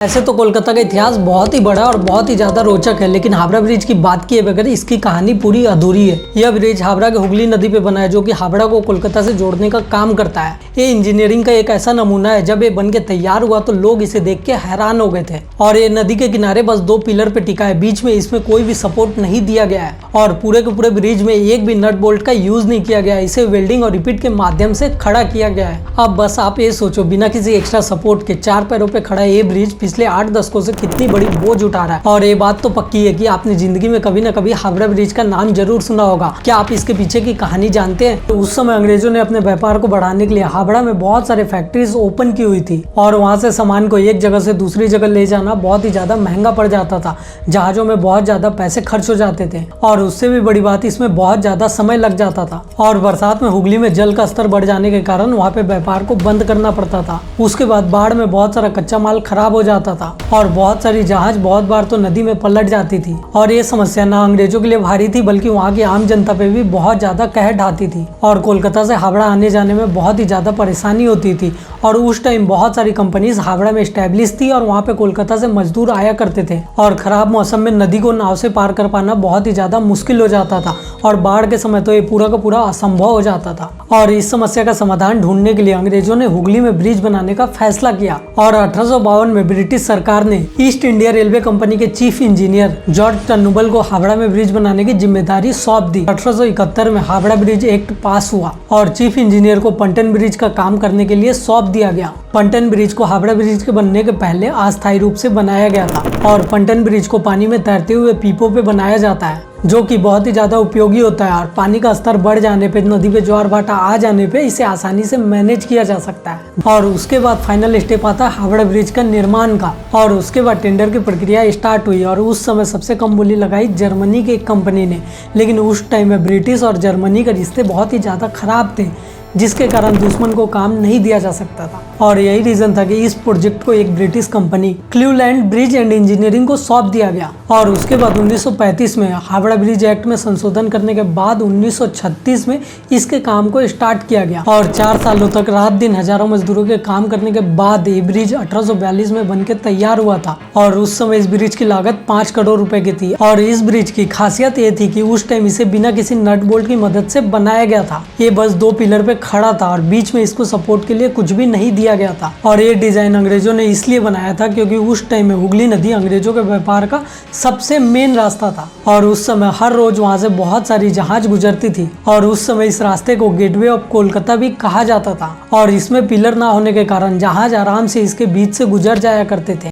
ऐसे तो कोलकाता का इतिहास बहुत ही बड़ा और बहुत ही ज्यादा रोचक है, लेकिन हावड़ा ब्रिज की बात किए बगैर इसकी कहानी पूरी अधूरी है। यह ब्रिज हावड़ा के हुगली नदी पे बना है, जो कि हावड़ा को कोलकाता से जोड़ने का काम करता है। ये इंजीनियरिंग का एक ऐसा नमूना है, जब ये बन के तैयार हुआ तो लोग इसे देख के हैरान हो गए थे। और ये नदी के किनारे बस 2 पिलर पे टिका है, बीच में इसमें कोई भी सपोर्ट नहीं दिया गया है और पूरे के पूरे ब्रिज में एक भी नट बोल्ट का यूज नहीं किया गया है। इसे वेल्डिंग और रिपीट के माध्यम से खड़ा किया गया है। अब बस आप ये सोचो, बिना किसी एक्स्ट्रा सपोर्ट के 4 पैरों पे खड़ा ये ब्रिज पिछले 8 दशकों से कितनी बड़ी बोझ उठा रहा है। और ये बात तो पक्की है कि आपने जिंदगी में कभी न कभी हावड़ा ब्रिज का नाम जरूर सुना होगा। क्या आप इसके पीछे की कहानी जानते हैं? तो उस समय अंग्रेजों ने अपने व्यापार को बढ़ाने के लिए हावड़ा में बहुत सारे फैक्ट्रीज ओपन की हुई थी और वहां से सामान को एक जगह से दूसरी जगह ले जाना बहुत ही ज्यादा महंगा पड़ जाता था। जहाजों में बहुत ज्यादा पैसे खर्च हो जाते थे और उससे भी बड़ी बात, इसमें बहुत ज्यादा समय लग जाता था। और बरसात में हुगली में जल का स्तर बढ़ जाने के कारण वहाँ पे व्यापार को बंद करना पड़ता था। उसके बाद बाढ़ में बहुत सारा कच्चा माल खराब हो जाता था और बहुत सारी जहाज बहुत बार तो नदी में पलट जाती थी। और ये समस्या ना अंग्रेजों के लिए भारी थी, बल्कि वहाँ की आम जनता पे भी बहुत ज्यादा कहर ढाती थी। और कोलकाता से हावड़ा आने जाने में बहुत ही ज्यादा परेशानी होती थी। और उस टाइम बहुत सारी कंपनीज हावड़ा में स्टैब्लिश थी और वहाँ पे कोलकाता से मजदूर आया करते थे। और खराब मौसम में नदी को नाव से पार कर पाना बहुत ही ज्यादा मुश्किल हो जाता था और बाढ़ के समय तो ये पूरा का पूरा असंभव हो जाता था। और इस समस्या का समाधान ढूंढने के लिए अंग्रेजों ने हुगली में ब्रिज बनाने का फैसला किया और 1852 में ब्रिटिश सरकार ने ईस्ट इंडिया रेलवे कंपनी के चीफ इंजीनियर जॉर्ज टर्नबुल को हावड़ा में ब्रिज बनाने की जिम्मेदारी सौंप दी। 1871 में हावड़ा ब्रिज एक्ट पास हुआ और चीफ इंजीनियर को पंटन ब्रिज का काम करने के लिए सौंप दिया गया। पंटन ब्रिज को हावड़ा ब्रिज के बनने के पहले अस्थायी रूप से बनाया गया था और पंटन ब्रिज को पानी में तैरते हुए पीपों पे बनाया जाता है, जो कि बहुत ही ज्यादा उपयोगी होता है। और पानी का स्तर बढ़ जाने पे, नदी पे ज्वार भाटा आ जाने पे इसे आसानी से मैनेज किया जा सकता है। और उसके बाद फाइनल स्टेप आता है हावड़ा ब्रिज का निर्माण का। और उसके बाद टेंडर की प्रक्रिया स्टार्ट हुई और उस समय सबसे कम बोली लगाई जर्मनी की एक कंपनी ने। लेकिन उस टाइम में ब्रिटिश और जर्मनी के रिश्ते बहुत ही ज्यादा खराब थे, जिसके कारण दुश्मन को काम नहीं दिया जा सकता था। और यही रीजन था कि इस प्रोजेक्ट को एक British company Cleveland bridge and engineering को सौंप दिया गया। और उसके बाद 1935 में हावड़ा ब्रिज एक्ट में संशोधन करने के बाद 1936 में इसके काम को स्टार्ट किया गया और 4 सालों तक रात दिन हजारों मजदूरों के काम करने के बाद ये ब्रिज 1842 में बनकर तैयार हुआ था। और उस समय इस ब्रिज की लागत 5 करोड़ रुपए की थी। और इस ब्रिज की खासियत ये थी कि उस टाइम इसे बिना किसी नट बोल्ट की मदद से बनाया गया था। ये बस 2 पिलर पे खड़ा था और बीच में इसको सपोर्ट के लिए कुछ भी नहीं दिया गया था। और ये डिजाइन अंग्रेजों ने इसलिए बनाया था क्योंकि उस टाइम में हुगली नदी अंग्रेजों के व्यापार का सबसे मेन रास्ता था और उस समय हर रोज वहां से बहुत सारी जहाज गुजरती थी। और उस समय इस रास्ते को गेटवे ऑफ कोलकाता भी कहा जाता था। और इसमें पिलर ना होने के कारण जहाज आराम से इसके बीच से गुजर जाया करते थे।